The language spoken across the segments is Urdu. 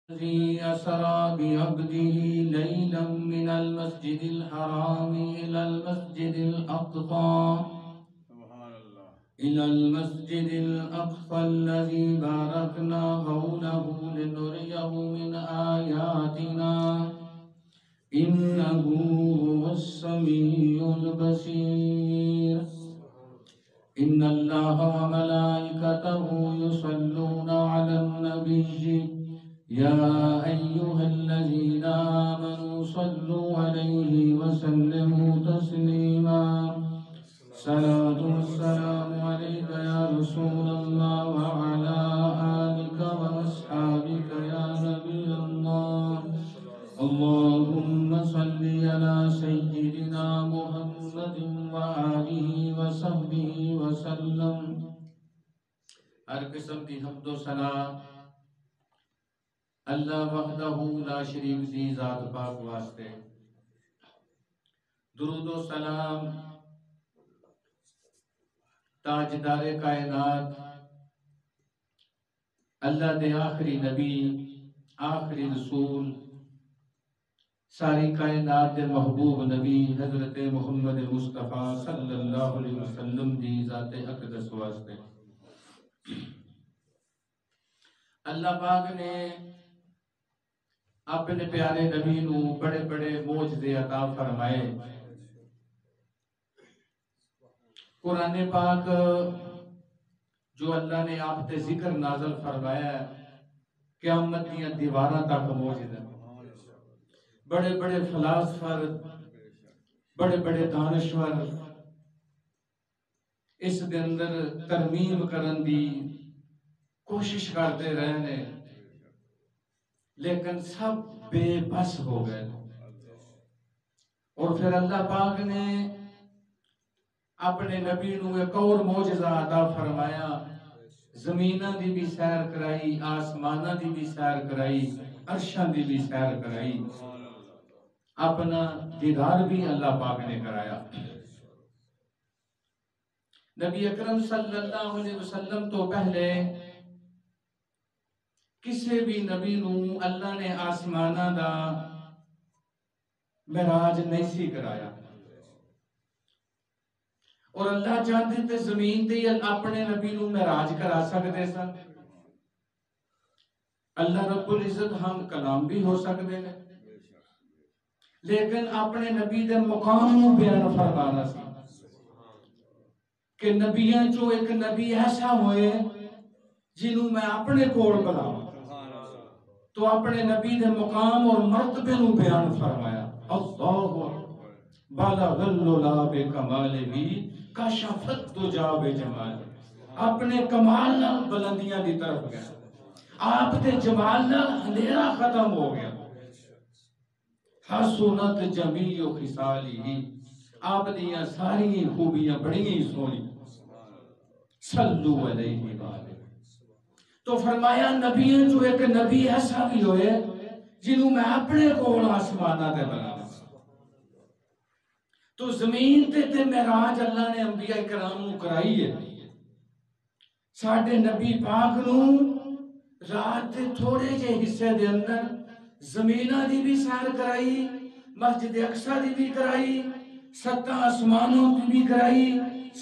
الذي أسرى بعبده ليلا من المسجد الحرام إلى المسجد الأقصى الذي باركنا حوله لنريه من آياتنا إنه هو السميع البصير إن الله وملائكته يصلون على النبي يا أيها الذين آمنوا صلوا عليه وسلموا تسليما صلاة والسلام عليك يا رسول الله وعلى آلك وأصحابك يا نبي الله اللهم صل على سيدنا محمد وآله وصحبه وسلم ہر قسم کی حمد و ثنا اللہ وحدہ لا شریک دی ذات پاک واسطے، درود و سلام تاجدار کائنات اللہ دے آخری نبی آخری رسول ساری کائنات دے محبوب نبی حضرت محمد مصطفیٰ صلی اللہ علیہ وسلم دی ذات اقدس واسطے اللہ پاک نے اپنے پیارے نبی نو بڑے بڑے معجزے عطا فرمائے۔ قرآن پاک جو اللہ نے آپ تے ذکر نازل فرمایا ہے قیامت دیاں دیواراں تک موجود ہے۔ بڑے بڑے فلاسفر، بڑے بڑے دانشور اس دے اندر ترمیم کرن دی کوشش کرتے رہنے، لیکن سب بے بس ہو گئے۔ اور پھر اللہ پاک نے اپنے نبی نو ایک اور معجزہ عطا فرمایا، زمیناں دی بھی سیر کرائی، آسماناں دی بھی سیر کرائی، عرشاں دی بھی سیر کرائی، اپنا دیدار بھی اللہ پاک نے کرایا۔ نبی اکرم صلی اللہ علیہ وسلم تو پہلے کسی بھی نبی نو اللہ نے آسمانہ دا معراج نہیں سی کرایا، اور اللہ چاہتے تھے زمین تے اپنے نبی نو معراج کرا سکتے سن۔ اللہ رب العزت ہم کلام بھی ہو سکتے ہیں، لیکن اپنے نبی دے مقام نو بیان فرمانا سی کہ نبیاں چو ایک نبی ایسا ہوئے جنہوں میں اپنے کول بلاؤں، تو اپنے نبی دے مقام اور مرتبے نو بیان فرمایا۔ اللہ بالغ العلا بکمالہ کشفت دجا بجمالہ، اپنے کمال نال بلندیاں دی طرف گیا، آپ دے جمال نال اندھیرا ختم ہو گیا۔ حسنت جمیع خصالہ، آپ دیاں ساری خوبیاں بڑی سونی، صلو علیہ وآلہ۔ تو فرمایا نبیوں جو ایک نبی ایسا بھی ہوئے جنہوں میں اپنے کول آسمانہ تے بنا۔ تو زمین تے معراج اللہ نے انبیاء کرام نو کرائی ہے۔ ساڈے نبی پاک نو رات دے تھوڑے جے حصے دے اندر زمینہ دی بھی سیر کرائی، مسجد اقصی دی بھی کرائی، 7 آسمانوں دی بھی کرائی،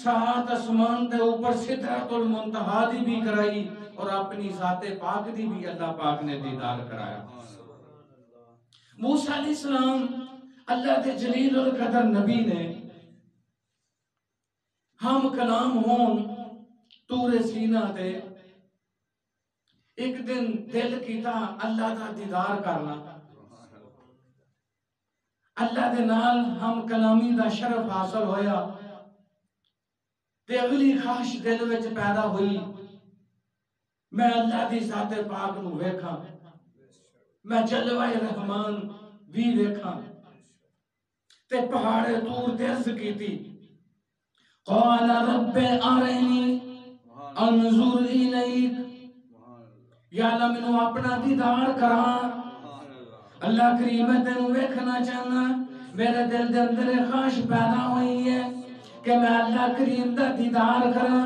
7 آسمان دے اوپر سدرۃ المنتہا دی بھی کرائی، اور اپنی ذات پاک دی بھی اللہ پاک نے دیدار کرایا۔ موسیٰ علیہ السلام اللہ کے جلیل القدر نبی نے ہم کلام ہون طور سینہ تے ایک دن دل کیتا اللہ کا دیدار کرنا، اللہ دے نال ہم کلامی دا شرف حاصل ہویا، تے اگلی خواہش دل وچ پیدا ہوئی میں اللہ دی ذات پاک نو ویکھاں، میں جلوہ رحمان بھی ویکھاں۔ تے پہاڑ طور تے عرض کیتی، قال رب ارنی انظر الیک، یا اللہ مینوں اپنا دیدار کراں، اللہ کریم تینوں ویکھنا چاہنا، میرے دل دے اندر خواہش پیدا ہوئی ہے کہ میں اللہ کریم دا دیدار کراں۔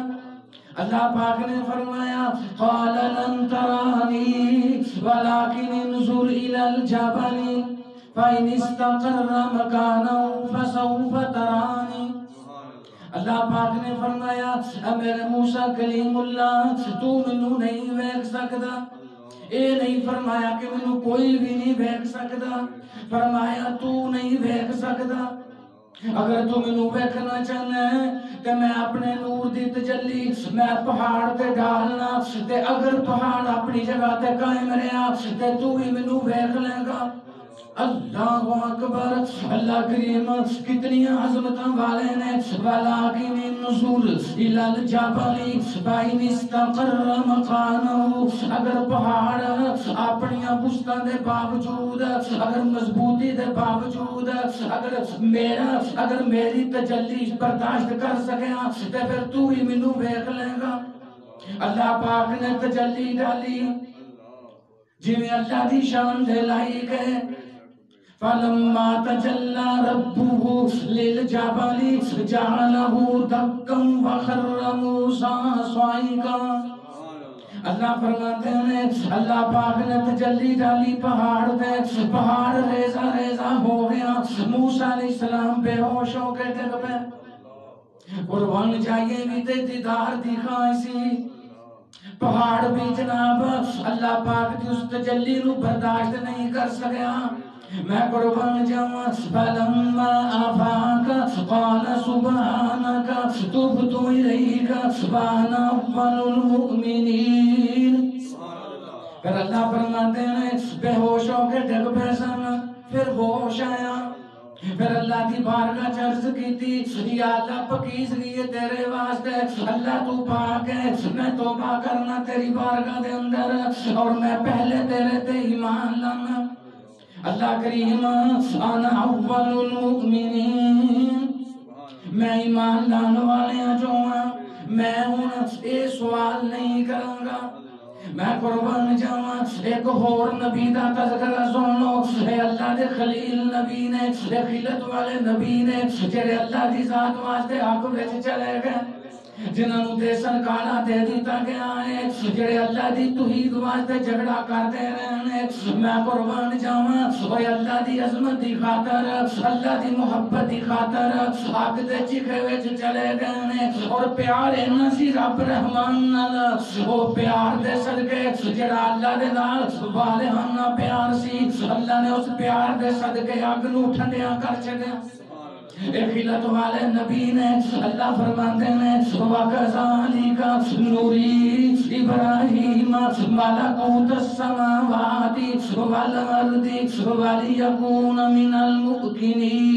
اللہ پاک نے فرمایا قال لن ترانی ولكن انظر الى الجبل فإن استقر مكانه فسوف ترانی۔ اللہ پاک نے فرمایا اے میرے موسیٰ کلیم اللہ تو منو نہیں ویکھ سکدا، اے نہیں فرمایا کہ منو کوئی بھی نہیں ویکھ سکدا، فرمایا تو نہیں ویکھ سکدا۔ اگر تو منو ویکھنا چاہنا ہے کہ میں اپنے نور دی تجلی میں پہاڑ تے ڈالنا، تے اگر پہاڑ اپنی جگہ تے قائم رہا تے تو ہی منو ویکھ لے گا۔ اللہ اکبر، اللہ کریم کتنی عظمتاں والے نے وَلَٰكِنِ النُّزُولُ إِلَى الْجَبَلِ فَإِنِ اسْتَقَرَّ مَكَانَهُ، اگر پہاڑ اپنیاں پشتاں دے باوجود، اگر مضبوطی دے باوجود، اگر میری تجلی برداشت کر سکیا تے پھر تو ہی منو ویکھ لے گا۔ اللہ پاک نے تجلی ڈالی جی میں اللہ دی شان دے لائق ہے۔ فَلَمَّا تَجَلَّى رَبُّهُ لِلْجَبَلِ جَعَلَهُ دَكًّا وَخَرَّ مُوسَىٰ صَعِقًا۔ اللہ فرماتے ہیں اللہ پاک نے تجلی ڈالی پہاڑ پہ، پہاڑ ریزہ ریزہ ہو گیا، موسیٰ علیہ السلام بے ہوش ہو کے ڈگ پہ۔ قربان جائیے بھی تے دیدار دکھائیں سی پہاڑ بھی جناب اللہ پاک دی اس تجلی نو برداشت نہیں کر سکیا۔ میں قربان جاواں فلما آفاق قال سبحانك تبت إليك وأنا أول المؤمنين۔ پھر اللہ فرماتے ہیں بے ہوش ہو کے ڈگ پہ سن، پھر ہوش آیا، پھر اللہ کی بارگاہ چرز کی تھی یا اللہ پکیزگی ہے تیرے واسطے، اللہ تو پاک ہے، میں توبہ کرنا تیری بارگاہ دے اندر اور میں پہلے تیرے تے ایمان لانا۔ اللہ کریم انا اول المؤمنین، میں ایمان لانے والے جو ہوں، میں ہوں اے سوال نہیں کروں گا۔ میں قربان جاواں ایک اور نبی دا تذکرہ سن لو، اے اللہ دے خلیل نبی نے، اے خلت والے نبی نے جڑے اللہ دی ذات واسطے حق وچ چلے گئے، جنہوں دے سرکارہ دے دیتا گیا ہے، جڑے اللہ دی توحید واسطے جھگڑا کرتے رہنے۔ میں قربان جاواں اوے اللہ دی عظمت دی خاطر، اللہ دی محبت دی خاطر حق دے چکھے وچ چلے گئے نے، اور پیار اینا سی رب رحمان نال، او پیار دے صدقے جڑا اللہ دے نال والہانہ پیار سی، اللہ نے اس پیار دے صدقے اگ نو ٹھنڈیاں کر چھڈیا۔ ایک خلت والے نبی نے اللہ فرماتے ہیں وَكَذَلِكَ نُرِي إِبْرَاهِيمَ مَلَكُوتَ السَّمَاوَاتِ وَالْأَرْضِ وَلِيَكُونَ مِنَ الْمُوقِنِينَ۔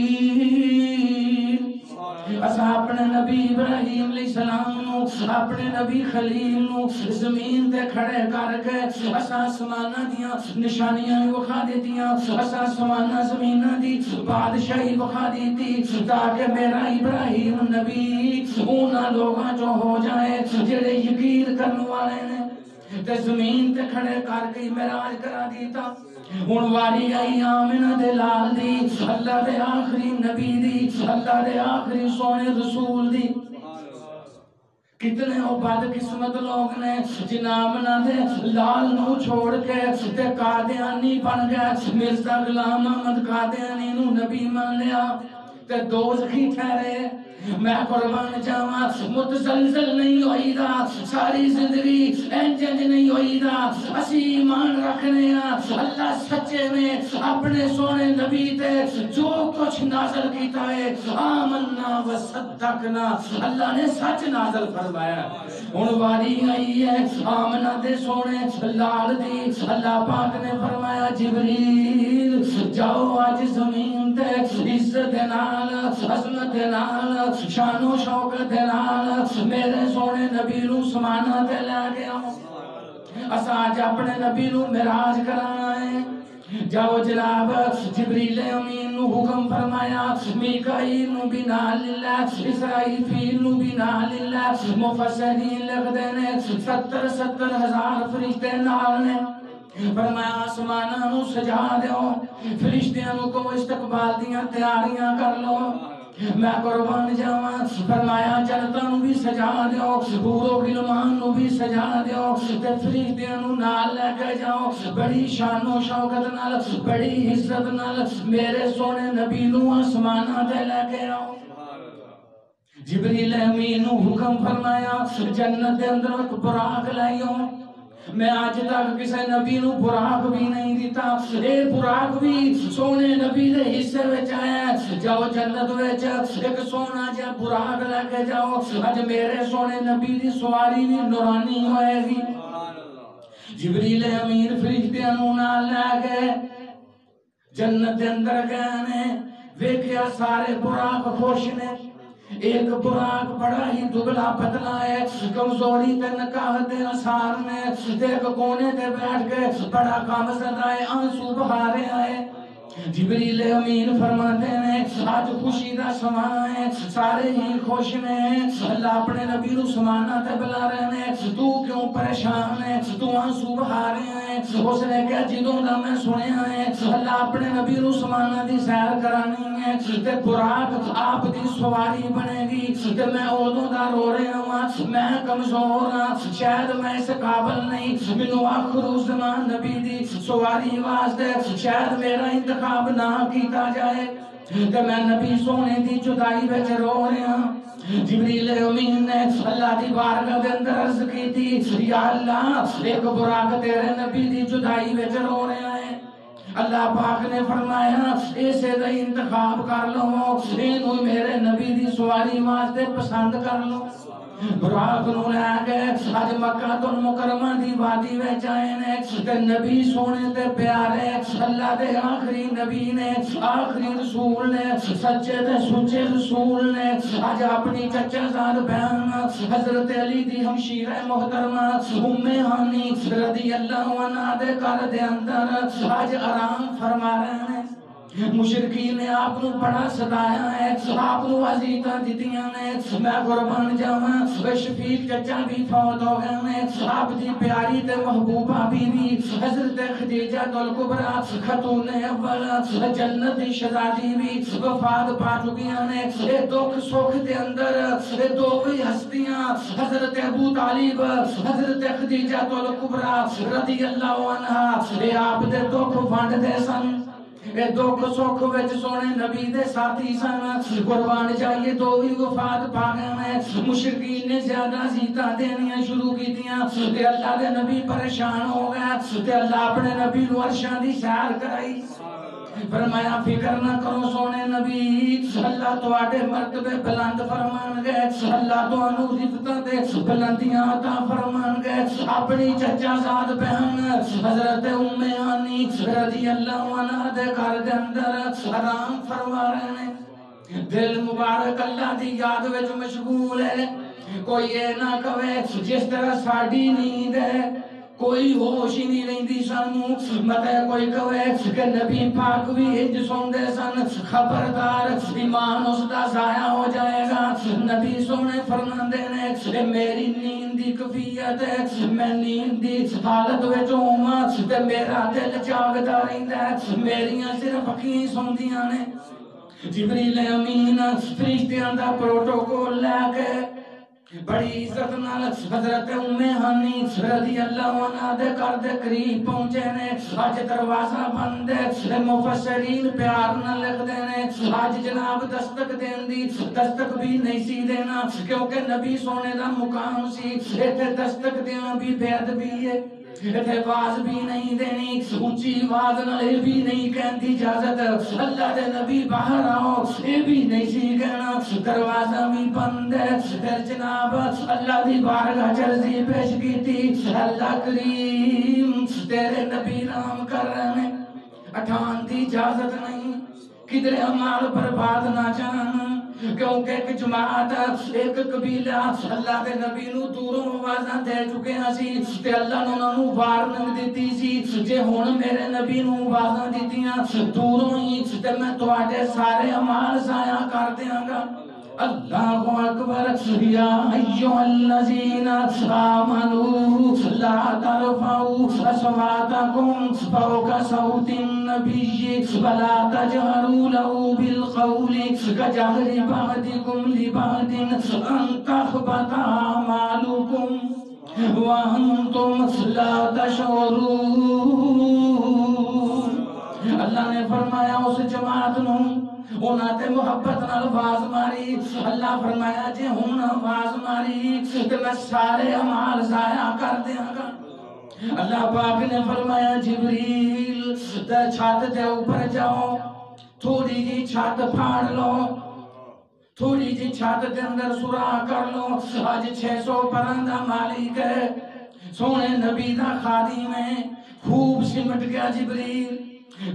اسا اپنے نبی ابراہیم علیہ السلام نو، اپنے نبی خلیل نو زمین تے کھڑے کر کے اسا آسماناں دیاں نشانیاں وکھا دیتیاں، اسا آسماناں زمیناں دی بادشاہی وکھا دیتی تاکہ میرا ابراہیم نبی انہاں لوگاں جو ہو جائے جڑے یقین کرنے والے نے، تے زمین تے کھڑے کر کے معراج کرا دیتا۔ ہن واری آئی آمنہ دے لال دی، اللہ دے آخری نبی دی، اللہ دے آخری سونے رسول دی۔ کتنے وہ بد قسمت لوگ نے جنہاں آمنہ دے لال نو چھوڑ کے تے قادیانی بن گئے، مرزا غلام احمد قادیانی نو نبی مان لیا تے دوزخی ٹھہرے۔ میں قربان جاواں متزلزل نہیں ہوئی دا، ساری زندگی انجنج نہیں ہوئی دا، اسی ایمان رکھنے ہیں اللہ سچے میں اپنے سونے نبی تے جو کچھ نازل کیتا ہے آمنا و صدقنا، اللہ نے سچ نازل فرمایا۔ ان واری آئی ہے آمنہ دے سونے لال دی، اللہ پاک نے فرمایا جبریل جاؤ آج زمین تے عزت نال عظمت نال شان و شوکت نال میرے سونے نبی نو سمانا تے لے گیا۔ اسا آج اپنے نبی نو معراج کرانا ہے۔ جاؤ جناب جبریل امین نو حکم فرمایا، میکائیل نو بھی نال اللہ، اسرائیل نو بھی نال اللہ، مفسرین لکھ دینے 70 ہزار فرشتے نال نے۔ فرمایا آسمانہ نو سجا دیو، فرشتیاں نو کو استقبال دیاں تیاریاں کر لو۔ میں قربان جاواں فرمایا جنتاں نو بھی سجا دیو حورو غلمان نو بھی سجا دیو تے فرشتیاں نو نال لے کے جاؤ بڑی شان و شوکت نال بڑی عزت نال میرے سونے نبی نو آسماناں تے لے کے آؤ جبریل امین نو حکم فرمایا جنت دے اندر ایک براق لائیو میں آج تک کسی نبی نو براق بھی نہیں دیتا اے براق بھی سونے نبی دے حصے وچ آیا جاؤ جنت وچ ایک سونا جا براق لے کے جاؤ اج میرے سونے نبی دی سواری بھی نورانی ہوئے گی جبریل امین فرشتیاں نو نال لے گئے جنت دے اندر گئے نے ویکھیا سارے براق خوش نے ایک براق بڑا ہی دبلا پتلا ہے کمزوری تے نکاح تے آثار نے ایک کونے تے بیٹھ کے بڑا کام زدہ ہے آنسو بہارے آئے جبریل امین فرماتے ہیں آج خوشی دا سماں ہے سارے ہی خوش نے اللہ اپنے نبی نو سمانا تے بلا رہے ہیں تو کیوں پریشان ہے تو آنسو بہارے ہیں اس نے کہا جدوں دا میں سنیا ہے اللہ اپنے نبی نو سمانا دی سیر کرانی ہے تے براق آپ دی سواری بنے گی تے میں اودوں دا رو رہا ہوں میں کمزور ہاں شاید میں اس قابل نہیں مینوں آخر زمان نبی دی سواری واسطے شاید میرا انتخاب نہ کیتا جائے تے میں نبی سونے دی جدائی وچ رو رہا جبریل امین نے اللہ دی بارگاہ دے اندر عرض کی تھی یا اللہ ایک براق تیرے نبی دی جدائی وچ رو رہا ہے اللہ پاک نے فرمایا اسے دا انتخاب کر لو اینو میرے نبی دی سواری واسطے پسند کر لو براق نو لے گئے اج مکہ تو مکرمہ دی وادی وچ آئے نے تے نبی سونے تے پیارے اللہ دے آخری نبی نے آخری رسول نے سچے تے سچے رسول نے اج اپنی چچا زاد بہن حضرت علی دی ہمشیرہ محترمہ ام ہانی رضی اللہ عنہا دے گھر دے اندر اج آرام فرما رہے ہیں مشرکین نے آپ نو بڑا ستایا ہے آپ نو عزیتاں دتیاں نے میں قربان جاواں شفیق چچا بھی فوت ہو گئے نے آپ دی پیاری تے محبوبہ بیوی حضرت خدیجہ الکبریٰ خاتون اول جنت دی شہزادی بھی وفات پا چکیاں نے اے دکھ سکھ دے اندر اے دو ہی ہستیاں حضرت ابو طالب حضرت خدیجہ الکبریٰ رضی اللہ عنہا اے آپ دے دکھ ونڈ دے سن اے دکھ سکھ وچ سونے نبی دے ساتھی سن قربان جائیے دو ہی وفات پا گئے نے مشرکین نے زیادہ زیتاں دینیاں شروع کیتیاں تے اللہ دے نبی پریشان ہو گئے تے اللہ اپنے نبی نو عرشاں دی سیر کرائی فرمایا فکر نہ کرو سونے نبی اللہ تواڈے مرتبے بلند فرمان گے اللہ تانوں رفتاں تے بلندیاں عطا فرمان گے اپنی چچا زاد بہن حضرت ام ہانی رضی اللہ عنہا دے گھر دے اندر آرام فرما رہے ہیں دل مبارک اللہ دی یاد وچ مشغول ہے کوئی یہ نہ کہے جس طرح ساڈی نیند ہے کوئی ہوش ہی نہیں رہندی سانو مطلب کوئی کہے کہ نبی پاک بھی انج سوندے سن خبردار ایمان اس دا ضائع ہو جائے گا نبی سونے فرماندے نے میری نیند دی کیفیت ہے میں نیند دی حالت وچ ہوواں تے میرا دل جاگدا رہندا ہے میریاں صرف اکھیاں سوندیاں نے جبریل امین فرشتیاں دا پروٹوکول لے کے بڑی عزت نال حضرت ام ہانی رضی اللہ عنہا دے گھر دے قریب پہنچے نے اج دروازہ بند ہے مفسرین پیار نہ لکھدے نے اج جناب دستک دین دی دستک بھی نہیں سی دینا کیونکہ نبی سونے دا مقام سی ایتھے دستک دینا بھی بے ادبی ہے ایتھے آواز بھی نہیں دینی اونچی آواز نال بھی نہیں کہندی اجازت اللہ دے نبی باہر آؤ یہ بھی نہیں سی کہنا دروازہ بھی بند ہے پھر جناب اللہ دی بارگاہ عرضی پیش کی تھی اللہ کریم تیرے نبی نام کر رہے ہیں اٹھان دی اجازت نہیں کدھر امال برباد نہ جان کیونکہ ایک جماعت ایک قبیلہ اللہ دے نبی نو دوروں آوازاں دے چکے ہیں سی تے اللہ نے انہاں نو وارننگ دتی سی جے ہن میرے نبی نو آوازاں دتیاں دوروں ہی تے میں تواڈے سارے اعمال ضائع کر دیاں گا اللہ اکبر یا ایھا الذین آمنوا لا ترفعوا اصواتکم فوق صوت النبی ولا تجهروا له بالقول كجهر بعضکم لبعض ان تحبط اعمالکم وانتم لا تشعرون۔ اللہ نے فرمایا اس جماعت نوں انہاں تے محبت نال آواز ماری۔ اللہ فرمایا جے ہن آواز ماری تے میں سارے اعمال ضائع کر دیاں گا۔ اللہ پاک نے فرمایا جبریل تے چھت دے اوپر جاؤ، تھوڑی جی چھت پھاڑ لو، تھوڑی جی چھت دے اندر سوراخ کر لو۔ آج 600 پرندہ مالک ہے، سونے نبی دا خادم ہے، خوب سمٹ گیا جبریل،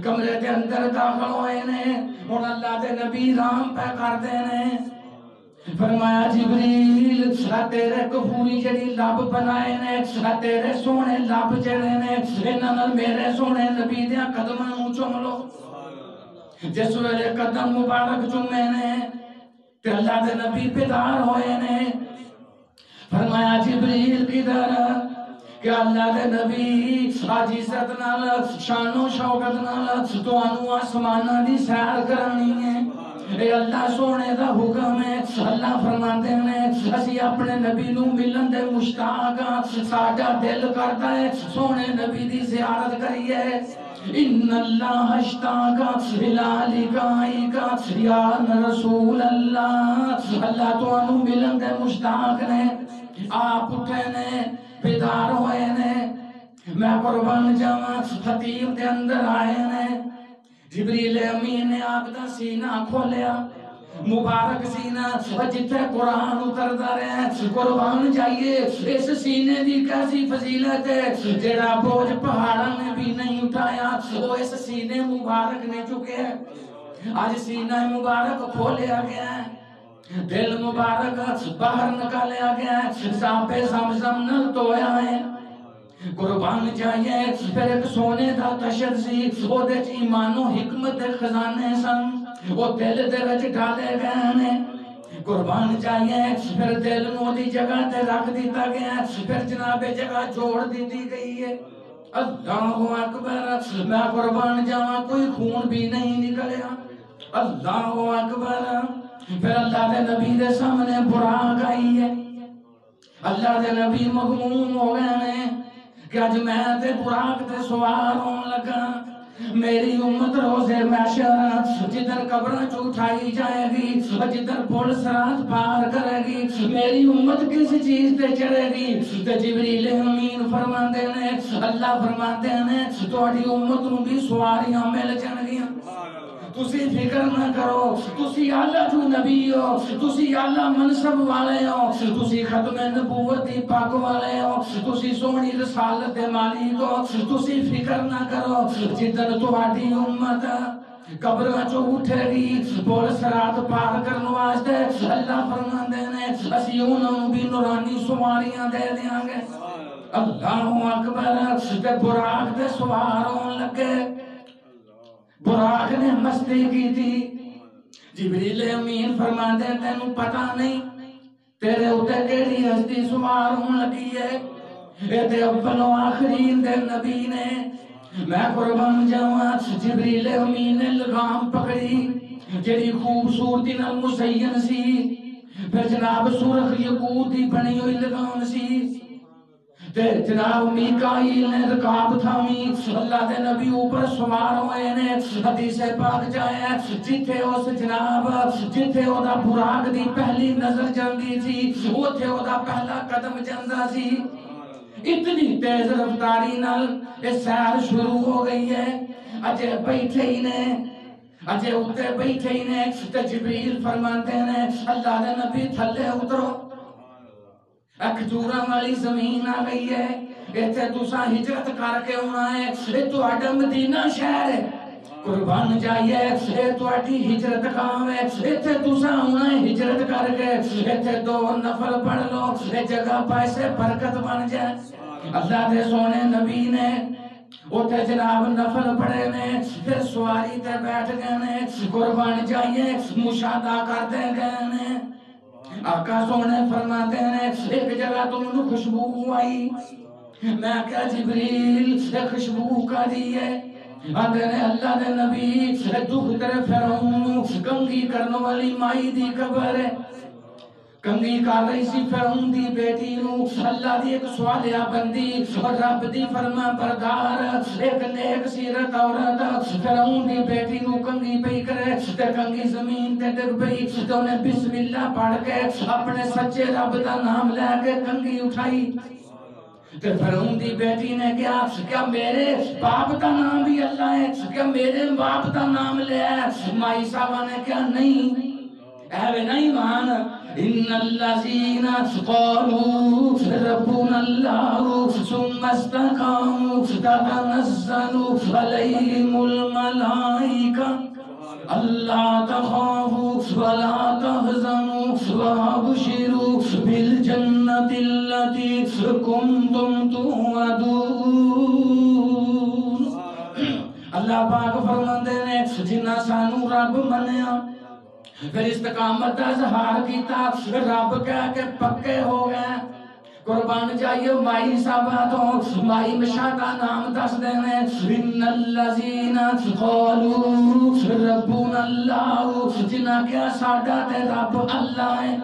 کمرے دے اندر داخل ہوئے نے، اور اللہ دے نبی رام پہ کر دینے۔ فرمایا جبریل تیرے کفوری جڑی لب بنائے نے، تیرے سونے لب جڑے نے، انہاں نال میرے سونے نبی دے قدماں نوں چوم لو۔ جس ویلے قدم مبارک چومے نے تے اللہ دے نبی بیدار ہوئے نے۔ فرمایا جبریل کدھر؟ کہ اللہ دے نبی آج عزت نال شان و شوکت نال تانوں آسماناں دی سیر کرانی ہے۔ اے اللہ سونے دا حکم ہے۔ اللہ فرماتے ہیں اسی اپنے نبی نوں ملن دے مشتاق ہاں، ساڈا دل کردا ہے سونے نبی دی زیارت کریے۔ ان اللہ اشتاق الى لقائک یا رسول اللہ۔ اللہ تانوں ملن دے مشتاق نے، آپ اٹھے نے، بیدار ہوئے نے۔ میں قربان جاواں خطیب دے اندر آئے نے، جبریل امین نے آپ دا سینہ کھولیا، مبارک سینہ جتھے قرآن اتردا رہے۔ قربان جائیے اس سینے دی کیسی فضیلت ہے، جڑا بوجھ پہاڑاں نے بھی نہیں اٹھایا وہ اس سینے مبارک نے چکے۔ آج سینہ مبارک کھولیا گیا ہے، دل مبارک باہر نکالیا گیا ہے، سانپ زمزم نال دھویا ہے۔ قربان جائیے پھر ایک سونے دا تشر سی، او دے ایمان و حکمت دے خزانے سن، وہ دل دے وچ ڈالے گئے نے۔ قربان جائیے پھر دل نو دی جگہ تے رکھ دیتا گیا، پھر جناب جگہ جوڑ دیتی گئی ہے۔ اللہ اکبر، میں قربان جاواں کوئی خون بھی نہیں نکلیا۔ اللہ اکبر، پھر اللہ دے نبی دے سامنے براق آئی ہے۔ اللہ دے نبی مغموم ہو گئے نے کہ اج میں تے براق تے سوار ہون لگا۔ میری امت روزے محشر جدھر قبراں چ اٹھائی جائے گی، جدھر پل صراط پار کرے گی، میری امت کس چیز تے چڑھے گی؟ تے جبریل امین فرماندے نے، اللہ فرماندے نے تہاڈی امت نوں بھی سواریاں مل جان گیاں۔ تسی فکر نہ کرو، تسی اللہ جو نبی ہو، تسی اللہ منصب والے ہو، تسی ختم نبوت دی پاک والے ہو، تسی سونی رسالت دے مالک ہو، تسی فکر نہ کرو۔ جدن تہاڈی امت قبراں چوں اٹھے گی پل صراط پار کرن واسطے، اللہ فرماندے نے اسی انہاں نوں بھی نورانی سواریاں دے دیاں گے۔ اللہ اکبر، تے براق تے سوار ہون لگے۔ براق نے مستی کی تھی۔ جبریل امین فرماندے تینوں پتہ نہیں تیرے اوتے کیڑی ہستی سوار ہون لگی ہے؟ اے تے اول و آخرین دے نبی نے۔ میں قربان جاواں جبریل امین نے لگام پکڑی جڑی خوبصورتی نال مزین سی، پھر جناب سرخ یاقوت دی بنی ہوئی لگام سی، تے جناب میکائیل نے رکاب تھامی، اللہ دے نبی اوپر سوار ہوئے نے۔ حدیث پاک جائے جتھے اس جناب جتھے او دا براق دی پہلی نظر جاندی تھی اوتھے او دا پہلا قدم جاندا سی۔ اتنی تیز رفتاری نال یہ سیر شروع ہو گئی ہے۔ اجے بیٹھے ہی نے، اجے اوتے بیٹھے ہی نے تے جبریل فرماتے ہیں اللہ دے نبی تھلے اترو، کھجوراں والی زمین آ گئی ہے، ایتھے تساں ہجرت کر کے آنا ہے، اے تہاڈا مدینہ شہر ہے۔ قربان جائیے اے تہاڈی ہجرت کام ہے، ایتھے تساں آنا ہے ہجرت کر کے، ایتھے 2 نفل پڑھ لو، اے جگہ پیسے برکت بن جائے۔ اللہ دے سونے نبی نے اٹھے جناب نفل پڑے نے پھر سواری تے بیٹھ گئے نے قربان جائیے مشاہدہ کرتے گئے نے آقا سونے فرماتے ہیں ایک جگہ تو انہوں خوشبو آئی میں کہا جبریل خوشبو کا دیئے آدھے نے اللہ دے نبی دکھ تیرے فرعون کنگھی کرنے والی مائی دی قبر ہے کنگھی کر رہی سی فرعون دی بیٹی نو اللہ دی ایک سوالیا بندی اور رب دی فرما بردار ایک نیک سیرت عورت فرعون دی بیٹی نو کنگھی پئی کرے تے کنگھی زمین تے ڈگ پئی تے انہیں بسم اللہ پڑھ کے اپنے سچے رب دا نام لے کے کنگھی اٹھائی تے فرعون دی بیٹی نے کیا میرے باپ دا نام بھی اللہ ہے کیا میرے باپ دا نام لے مائی صاحبہ نے کیا نہیں اے نہیں مان ان الذين قالوا ربنا الله ثم استقاموا تتنزل عليهم الملائكة ألا تخافوا ولا تحزنوا وابشروا بالجنة التي كنتم توعدون اللہ پاک فرماندے نے جنہ سانو رب منیا پھر استقامت کا اظہار کیتا رب کہہ کے پکے ہو گئے قربان جائیے مائی صاحبہ تو مائی مشاہدہ نام دس دینے ان الذین قالوا ربنا اللہ جنہ کیا ساڈا تے رب اللہ ہے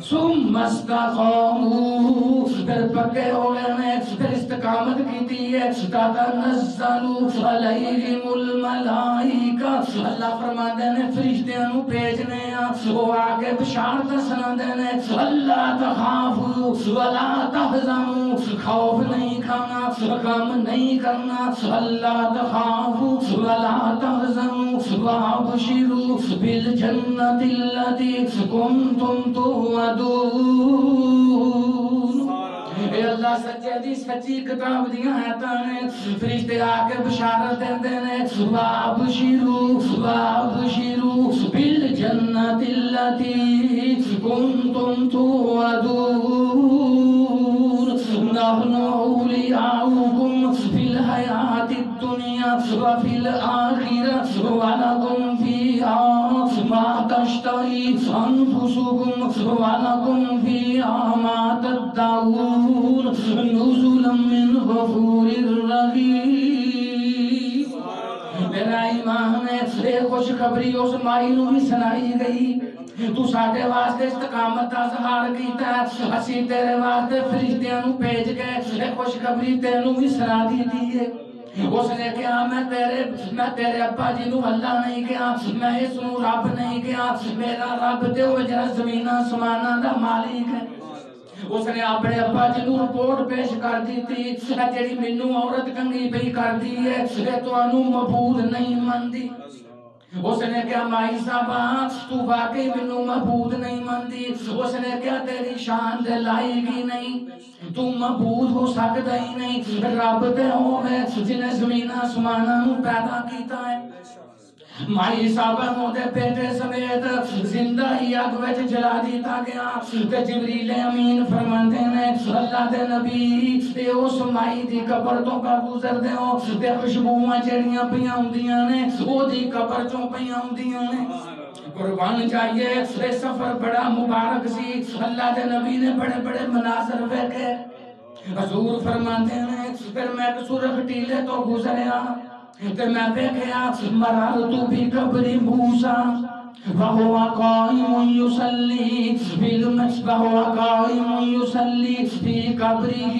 ثم استقاموا پھر پکے ہو گئے پھر استقامت کیتی ہے تتنزل علیہم الملائکہ اللہ فرماتے ہیں فرشتیاں نو بھیجنے وہ آگے بشارت سناندے نے اللہ تخافوا ولا تحزنوا خوف نہیں کھانا غم نہیں کرنا اللہ تخافوا ولا تحزنوا وابشروا بالجنۃ التي كنتم توعدون اے اللہ سچے دی سچی کتاب دیاں آیتاں نے فرشتے آ کے بشارت دیندے نے وابشروا بالجنۃ التي كنتم توعدون نحن اولیاؤکم فی الحیاۃ الدنیا وفی الآخرہ ولکم فیہا ما تشتہی انفسکم ولکم فیہا ما تدعون نزلا من غفور رحیم میرا ایمان ہے خوشخبری اس مائی نو بھی سنائی گئی تو ساڈے واسطے استقامت دا اظہار کیتا ہے اسی تیرے واسطے فرشتیاں نو بھیج کے خوشخبری تینوں بھی سنا دیتی ہے اس نے کہا میں تیرے ابا جی نو اللہ نہیں کہا میں اس نو رب نہیں کہا میرا رب تے وہ جڑا زمین آسماناں دا مالک ہے اس نے اپنے ابا جی نو رپورٹ پیش کر دی تھی جیڑی مینوں عورت کنگھی پئی کر دی ہے اے تانوں معبود نہیں مندی اس نے کہا مائی صاحبہ تو واقعی مینوں معبود نہیں مندی اس نے کہا تیری شان دے لائق ہی نہیں تو معبود ہو سکتا ہی نہیں رب تے ہوے جنے زمین آسماناں نو پیدا کیتا ہے مائی صاحبہ نو دے بیٹے سمیت زندہ ہی اگ وچ جلا دیتا گیا تے جبریل امین فرماندے نے اللہ دے نبی تے اس مائی دی قبر تو کا گزر دے ہو تے خوشبوواں جڑیاں پیاں ہوندیاں نے او دی قبر چوں پیاں ہوندیاں نے قربان جائیے یہ سفر بڑا مبارک سی اللہ دے نبی نے بڑے بڑے مناظر ویکھے حضور فرماندے نے پھر میں ایک سرخ ٹیلے تو گزریا تے میں دیکھیا مررت بقبر موسیٰ وهو قائم يصلي في قبره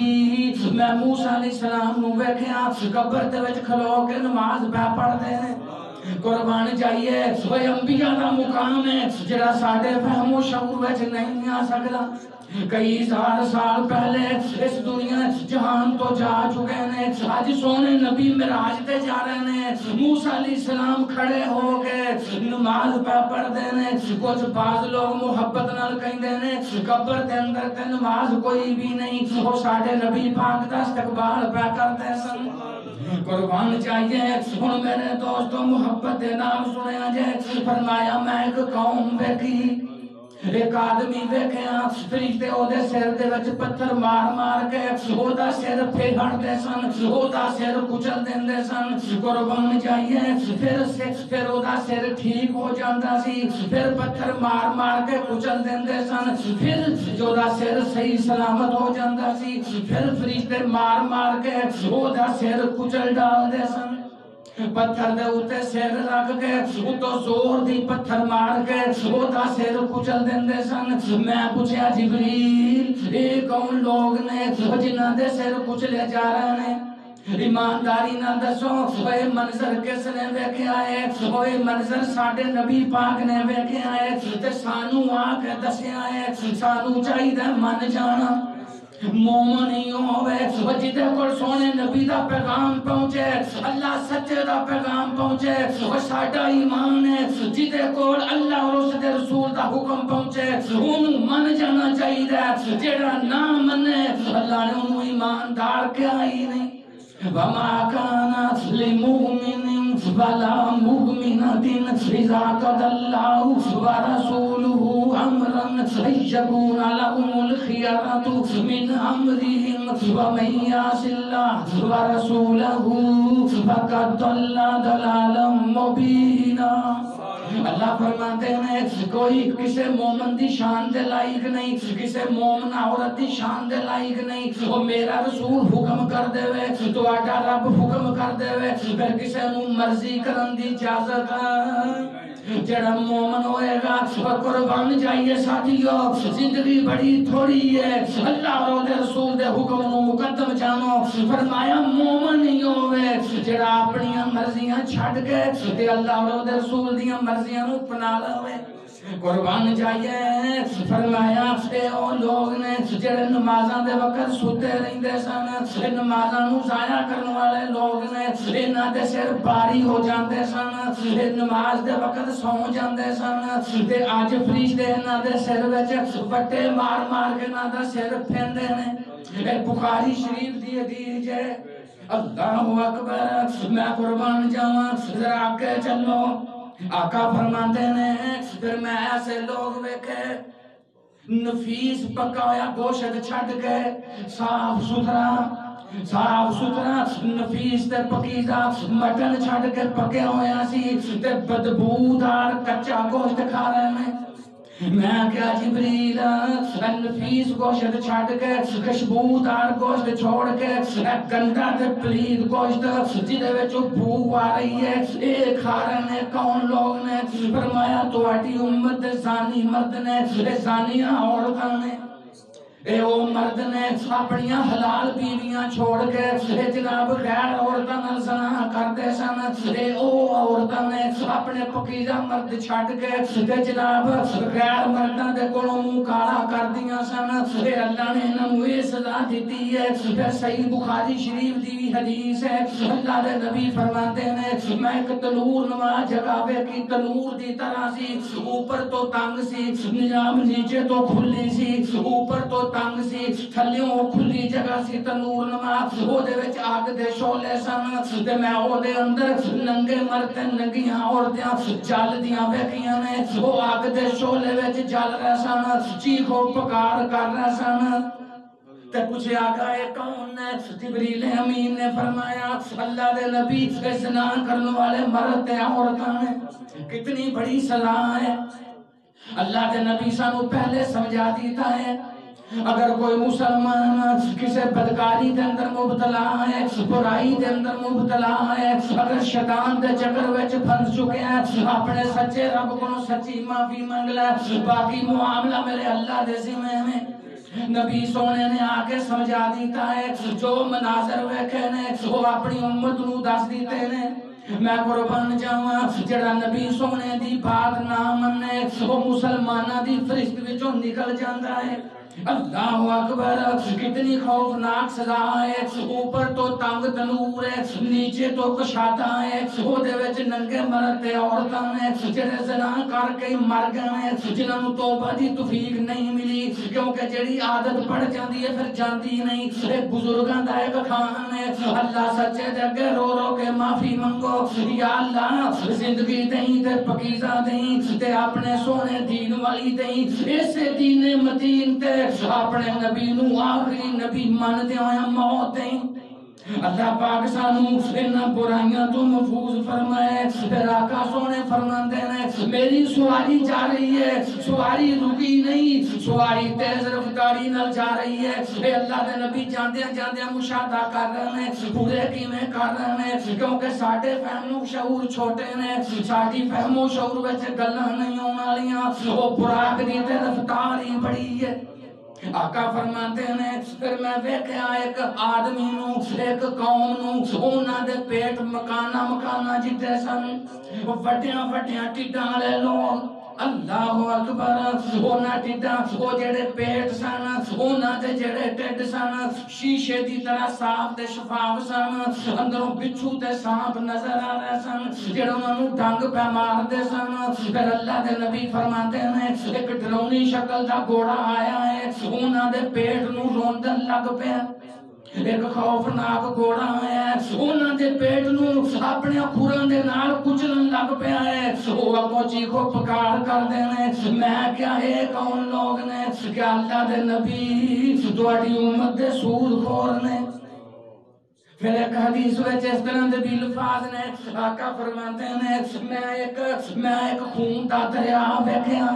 میں موسیٰ علیہ السلام نو ویکھیا قبر دے وچ کھلو کے نماز پڑھدے نے قربان جائیے وہ انبیاء دا مقام ہے جڑا ساڈے فہم و شعور وچ نہیں آ سکدا کئی ہزار سال پہلے اس دنیا جہان تو جا چکے نے آج سونے نبی معراج تے جا رہے نے موسیٰ علیہ السلام کھڑے ہو کے نماز پڑھ دے نے کچھ بعض لوگ محبت نال کہندے نے قبر دے اندر تے نماز کوئی بھی نہیں وہ ساڈے نبی پاک دا استقبال پہ کرتے سن قربان چاہیے ہن میرے دوستو محبت دے نام سنیا جے فرمایا میں ایک قوم ویکھی ایک آدمی ویکھیا فرشتے اودے سر دے وچ پتھر مار مار کے اودا سر پھیڑ دے سن، اودا سر کچل دیندے سن۔ قربان جائیے پھر اودا سر ٹھیک ہو جاندا سی، پھر پتھر مار مار کے کچل دیندے سن، پھر جودا سر صحیح سلامت ہو جاندا سی، پھر فرشتے مار مار کے اودا سر کچل ڈال دے سن۔ پتھر دے اوتے سر رکھ کے اتو زور دی پتھر مار کے اودا سر کچل دیندے سن۔ میں پوچھیا جبریل اے کون لوگ نے جنہاں دے سر کچلے جا رہے ہیں؟ ایمانداری نہ دسو اے منظر کس نے ویکھیا ہے؟ اے منظر ساڈے نبی پاک نے ویکھیا ہے تے سانو آ کے دسیا ہے۔ سانو چاہیے من جانا مومن ہی ہوئے جدے کول سونے نبی دا پیغام پہنچے، اللہ سچے دا پیغام پہنچے، وہ ساڈا ایمان ہے۔ جدے کول اللہ اور اس دے رسول دا حکم پہنچے انہوں من جانا چاہیے، جیڑا نہ منے اللہ نے انہوں ایماندار کیا ہی نہیں۔ وَمَا كَانَ لِمُؤْمِنٍ وَلَا مُؤْمِنَةٍ إِذَا قَضَى اللَّهُ وَرَسُولُهُ أَمْرًا أَن يَكُونَ لَهُمُ الْخِيَرَةُ مِنْ أَمْرِهِمْ وَمَن يَعْصِ اللَّهَ وَرَسُولَهُ فَقَدْ ضَلَّ ضَلَالًا مُبِينًا۔ اللہ فرماتے ہیں کوئی کسے مومن دی شان دے لائق نہیں، کسے مومن عورت دی شان دے لائق نہیں۔ وہ میرا رسول حکم کر دے وے تو آٹا رب حکم کر دے وے پھر کسے نو مرضی کرن دی اجازت جڑا مومن ہوئے گا قربان جائیے ساتھیو زندگی بڑی تھوڑی ہے، اللہ اور دے رسول دے حکم نو مقدم جانو۔ فرمایا مومن ہی ہوئے جڑا اپنی مرضیاں چھڑ کے تے اللہ اور دے رسول دیاں مرضیاں نو اپنا لوے۔ قربان جائیے فرمایا اے او لوگ نے جڑے نمازاں دے وقت سوتے رہندے سن، نمازاں نو ضائع کرنے والے لوگ نے انہاں دے سر باری ہو جاندے سن، نماز دے وقت سو جاندے سن تے اج فرشتے انہاں دے سر وچ بٹے مار مار کے انہاں دا سر پھیندے نے۔ اے بخاری شریف دی حدیث ہے۔ اللہ اکبر، میں قربان جاواں ذرا آگے چلو۔ آقا فرماتے ہیں پھر میں ایسے لوگ ویکھے نفیس پکا ہویا گوشت چھڈ کے صاف ستھرا نفیس تے پکیزہ مٹن چھڈ کے پکے ہویا سی تے بدبودار کچا گوشت کھا رہے ہیں۔ میں کیا جبریل نفیس گوشت چھڈ کے خوشبودار گوشت چھوڑ کے گندا تے پلید گوشت جدے وچ بو آ رہی ہے اے کھا رہے ہیں کون لوگ نے؟ فرمایا تہاڈی امت دے زانی مرد نے، زانیاں عورتاں نے۔ اے او مرد نے اپنی حلال بیویاں چھوڑ کے جناب غیر عورتاں نال زنا کردے سن۔ اے او عورتاں نے اپنے پکیزہ مرد چھڈ کے جناب غیر مرداں دے کولوں منہ کالا کردیاں سن۔ اے اللہ نے انہاں نوں اے سزا دتی ہے۔ پھر صحیح بخاری شریف دی حدیث ہے، اللہ دے نبی فرماتے ہیں میں ایک تنور نما جگہ ویکھی، تنور دی طرح سی، اوپر تو تنگ سی، نظام نیچے تو کھلی سی، اوپر تو تنگ سی تھلیوں کھلی جگہ سی تنور نما، او دے وچ آگ دے شعلے سن تے میں او دے اندر ننگے مرد ننگیاں عورتاں جل دیاں ویکھیاں نے، او آگ دے شعلے وچ جل رہے سن، چیخو پکار کر رہے سن۔ تے پوچھا گیا کون ہے؟ جبریل امین نے فرمایا اللہ دے نبی زنا کرنے والے مرد تے عورتاں نے۔ کتنی بڑی سزا ہے، اللہ دے نبی سانو پہلے سمجھا دیتا ہے اگر کوئی مسلمان کسی بدکاری دے اندر مبتلا ہے، برائی دے اندر مبتلا ہے، اگر شیطان دے چکر وچ پھنس چکے ہیں، اپنے سچے رب کو سچی معافی مانگ لے، باقی معاملہ میرے اللہ دے ذمہ میں۔ نبی سونے نے آکے سمجھا دیتا ہے جو مناظر ویکھے نے وہ اپنی امت نو دس دیتے نے۔ میں قربان جاواں جڑا نبی سونے دی بات نہ منے وہ مسلماناں دی فہرست وچوں نکل جاندا ہے۔ اللہ اکبر، کتنی خوفناک سزا ہے، اوپر تو تنگ تنور ہے، نیچے تو کشادہ ہے، او دے وچ ننگے مرد تے عورتاں نے جڑے زنا کر کے مر گئے، جنہاں نوں توبہ دی توفیق نہیں ملی، کیونکہ جڑی عادت پڑ جاندی ہے پھر جاندی نہیں، ایک بزرگاں دا ایک خان ہے، اللہ سچے دے اگے رو رو کے معافی منگو، یا اللہ زندگی دیں تے پکیزہ دیں تے اپنے سونے دین والی دیں، اسے دین متین تے اپنے نبی نو آخری نبی من دے ہویا موت دیں۔ اللہ پاک سانو انہاں برائیاں تو محفوظ فرمائے، پھر آقا سونے فرماندے نے میری سواری جا رہی ہے، سواری رکی نہیں، سواری تیز رفتاری نال جا رہی ہے، اے اللہ دے نبی جاندیاں جاندیاں مشاہدہ کر رہے ہیں، پورے کیویں کر رہے ہیں، کیونکہ ساڈے فہم و شعور چھوٹے نے، ساڈی فہم و شعور وچ گلاں نہیں ہون والیاں، او براق دی تے رفتار ہی بڑی ہے۔ آقا فرماتے ہیں پھر میں ویکھیا ایک آدمی نو، ایک قوم نو، انہاں دے پیٹ مکانا مکانا جتے سن، وڈیاں وڈیاں ٹڈاں والے لوگ، اللہ اکبر، انہاں ٹڈاں او جڑے پیٹ سن، انہاں دے جڑے ٹڈ سن شیشے دی طرح صاف تے شفاف سن، اندروں بچھو تے سانپ نظر آ رہے سن جڑے انہاں نوں ڈنگ پہ مار دے سن۔ پھر اللہ دے نبی فرماتے ہیں ایک ڈرونی شکل دا گھوڑا آیا ہے، انہاں دے پیٹ نو روندن لگ پیا، ایک خوفناک گھوڑا ہے، انہاں دے پیٹ نو اپنے کھوراں دے نال کچلن لگ پیا ہے، او اگوں چیخو پکار کر دے نے میں کیا ہے کون لوگ نے، کیا اللہ دے نبی تہاڈی امت دے سود خور نے؟ پھر ایک حدیث وچ اس طرح دے بھی الفاظ نے، آقا فرماتے ہیں میں ایک خون دا دریا ویکھیا،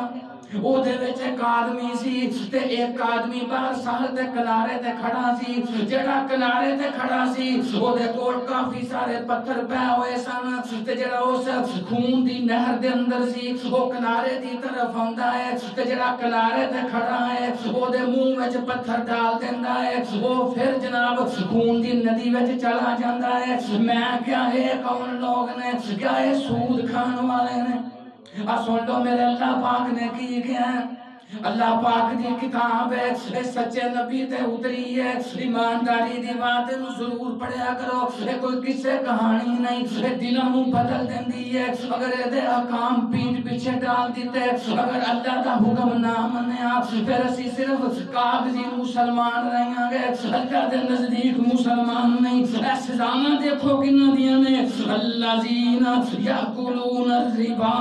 او دے وچ ایک آدمی سی تے ایک آدمی باہر ساحل دے کنارے تے کھڑا سی، جڑا کنارے تے کھڑا سی او دے کول کافی سارے پتھر پے ہوئے سن، تے جڑا اس خون دی نہر دے اندر سی او کنارے دی طرف آندا ہے، تے جڑا کنارے تے کھڑا ہے او دے منہ وچ پتھر ڈال دیندا ہے، او پھر جناب خون دی ندی وچ چلا جاندا ہے۔ میں کیا ہے کون لوگ نے، کیا یہ سود کھان والے نے؟ سن لو میرے اللہ پاک نے کی کیا ہے، اللہ پاک دی کتاب ہے، سچے نبی تے اتری ہے، ایمانداری دی بات نو ضرور پڑھیا کرو، یہ کوئی قصے کہانی نہیں، یہ دلوں نو بدل دیندی ہے، اگر یہ دے احکام پیٹ پیچھے ڈال دیتے، اگر اللہ دا حکم نہ منیا پھر اسی صرف کاغذی مسلمان رہیاں گے، اللہ دے نزدیک مسلمان نہیں۔ اے سزاواں دیکھو کنہ دیاں نے، الذین یاکلون الربا،